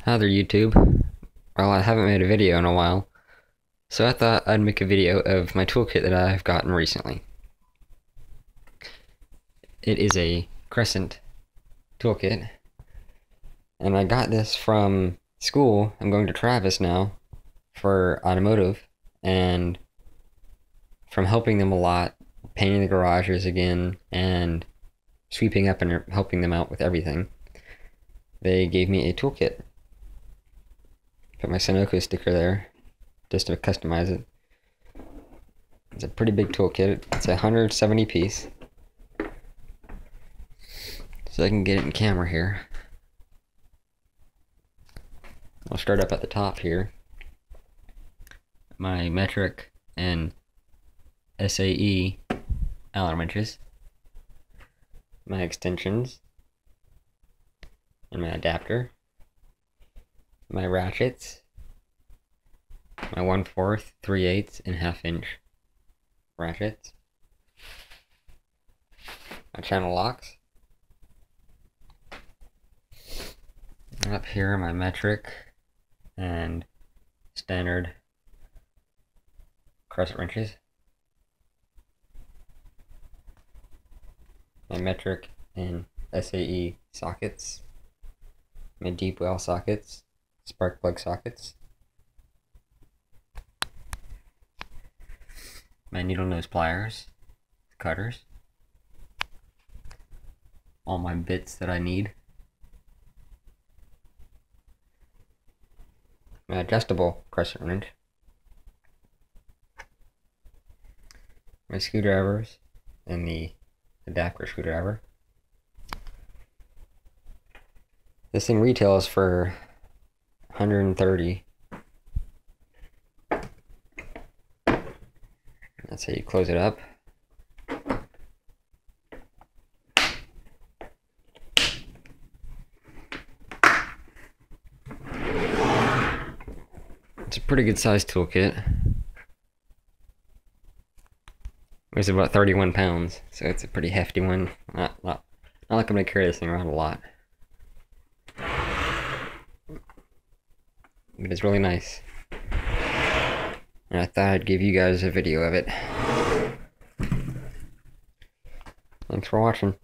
Hi there, YouTube. Well, I haven't made a video in a while, so I thought I'd make a video of my toolkit that I've gotten recently. It is a Crescent toolkit, and I got this from school. I'm going to Travis now for automotive, and from helping them a lot, painting the garages again, and sweeping up and helping them out with everything, they gave me a toolkit. Put my Sunoco sticker there, just to customize it. It's a pretty big toolkit. It's a 170 piece. So I can get it in camera here. I'll start up at the top here. My metric and SAE Allen wrenches. My extensions. And my adapter. My ratchets, my 1/4, 3/8, and 1/2 inch ratchets, my channel locks, and up here my metric and standard Crescent wrenches, my metric and SAE sockets, my deep well sockets, spark plug sockets, my needle nose pliers, cutters, all my bits that I need, my adjustable Crescent wrench, my screwdrivers, and the adapter screwdriver. This thing retails for $130. That's how you close it up. It's a pretty good sized toolkit. Weighs about 31 pounds, so it's a pretty hefty one. Not like I'm gonna carry this thing around a lot. But it's really nice. And I thought I'd give you guys a video of it. Thanks for watching.